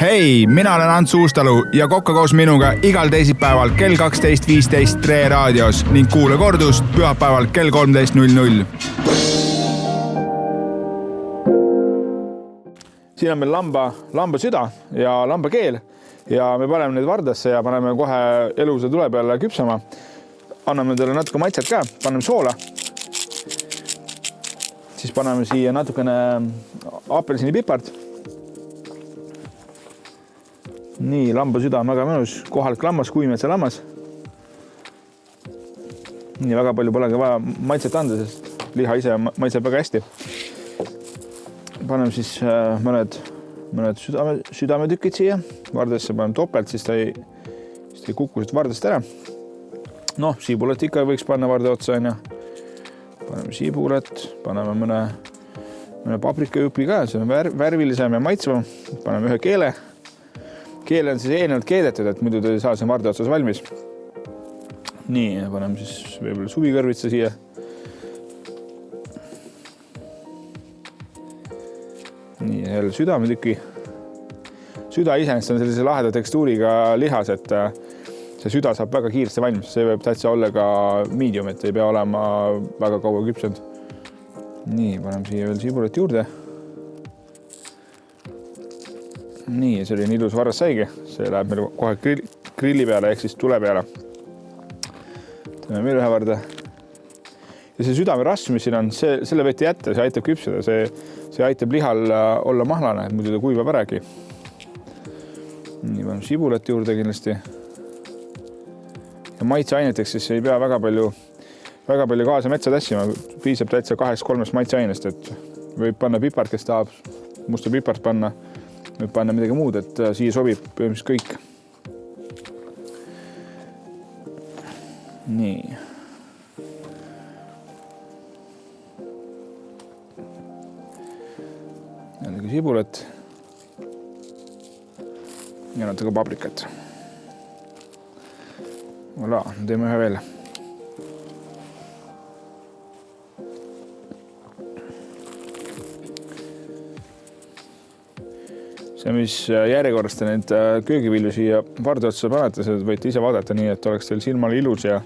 Hei, mina olen Ants Uustalu ja kokka koos minuga igal teisipäeval kell 12.15 Tre raadios ning kuule kordust pühapäeval kell 13.00. Siin on meil lamba süda ja lamba keel ja me paneme need vardasse ja paneme kohe elusa tule peale küpsama. Anname talle natuke maitset ka, paneme soola. Siis paneme siia natukene apelsinipipart. Nii, lamba süda on väga mõnus, kohalik lammas, kuimetsa lammas. Nii, väga palju polegi vaja maitset anda, sest liha ise maitseb väga hästi. Paneme siis mõned südametükid siia. Vardasse paneme topelt, siis ta ei kuku vardast ära. Noh, siibulet ikka võiks panna varda otsa. Paneme siibulet, paneme mõne paprikajupi ka, see on värvilisem ja maitsvam. Paneme ühe keele. Keele on siis eelnevalt keedetud, et muidu ta ei saa see varda otsas valmis. Nii, paneme siis võib-olla suvikõrvitsa siia. Nii, jälle südametüki. Süda iseenesest on sellise laheda tekstuuriga lihas, et see süda saab väga kiiresti valmis. See võib täitsa olla ka medium, et ei pea olema väga kaua küpsend. Nii, paneme siia veel siibulet juurde. Nii, selline ilus varras saigi. See läheb meil kohe grilli peale, ehk siis tule peale. Teeme veel ühe varda. Ja see südame rasv, mis siin on, selle võeti jätta, see aitab küpseda. See aitab lihal olla mahlane, et muidu ta kuivab äragi. Nii, paneme sibulet juurde kindlasti. Ja maitseaineteks siis ei pea väga palju kaasa metsa tassima. Piisab täitsa 2-3 maitseainest, et võib panna pipart, kes tahab musta pipart panna. Võib panna midagi muud, et siia sobib põhimõtteliselt kõik. Nii. Jällegi sibulet. Ja natuke paprikat. Voilà, teeme ühe veel. See, mis järjekorrast te neid köögivilju siia varda otsa panete, seda võite ise vaadata nii, et oleks teil silmale ilus ja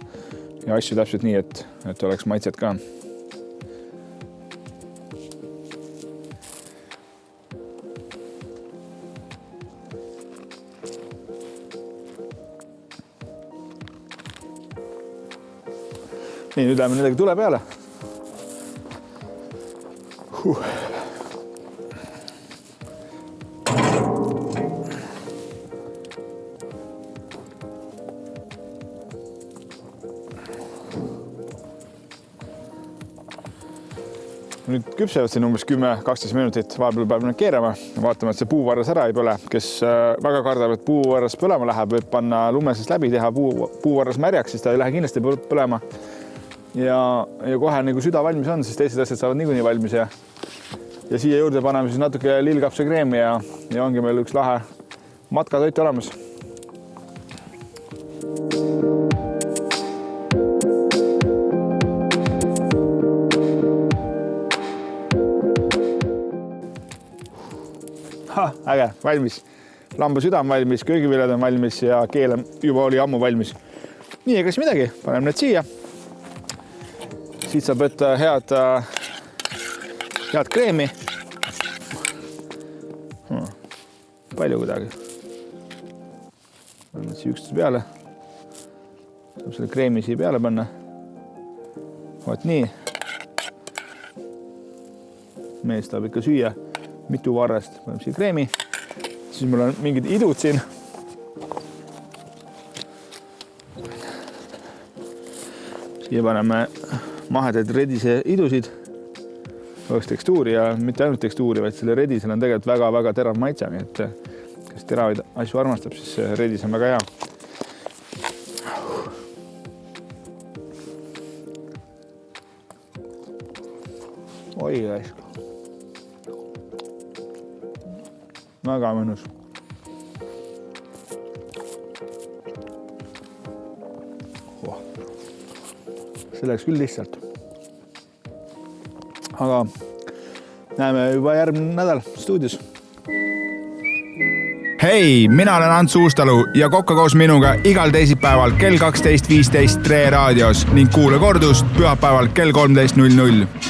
asju täpselt nii, et oleks maitset ka. Nii, nüüd läheme midagi tule peale. Nüüd küpsevad siin umbes 10-12 minutit, vahepeal peab nüüd keerama. Vaatame, et see puuvarras ära ei põle. Kes väga kardab, et puuvarras põlema läheb, võib panna lumesest läbi teha puuvarras märjaks, siis ta ei lähe kindlasti põlema. Ja kohe nagu süda valmis on, siis teised asjad saavad niikuinii valmis. Ja siia juurde paneme siis natuke lillkapsakreemi ja ongi meil üks lahe matkatoit olemas. Äge, valmis. Lamba süda on valmis, köögiviljad on valmis ja keel juba oli ammu valmis. Nii, ega siis midagi, paneme need siia. Siit saab võtta head kreemi. Palju kuidagi. Paneme siia üksteise peale. Saab selle kreemi siia peale panna. Vaat nii. Mees tahab ikka süüa. Mitu varrast, paneme siia kreemi, siis mul on mingid idud siin. Siia paneme mahedaid redise idusid, oleks tekstuuri ja mitte ainult tekstuuri, vaid selle redisel on tegelikult väga-väga terav maitse, nii et kes teravaid asju armastab, siis redis on väga hea. Oi, raisk. Väga mõnus. See läks küll lihtsalt. Aga näeme juba järgmine nädal stuudios. Hei, mina olen Ants Uustalu ja kokka koos minuga igal teisipäeval kell 12.15 Tre raadios ning kuule kordust pühapäeval kell 13.00.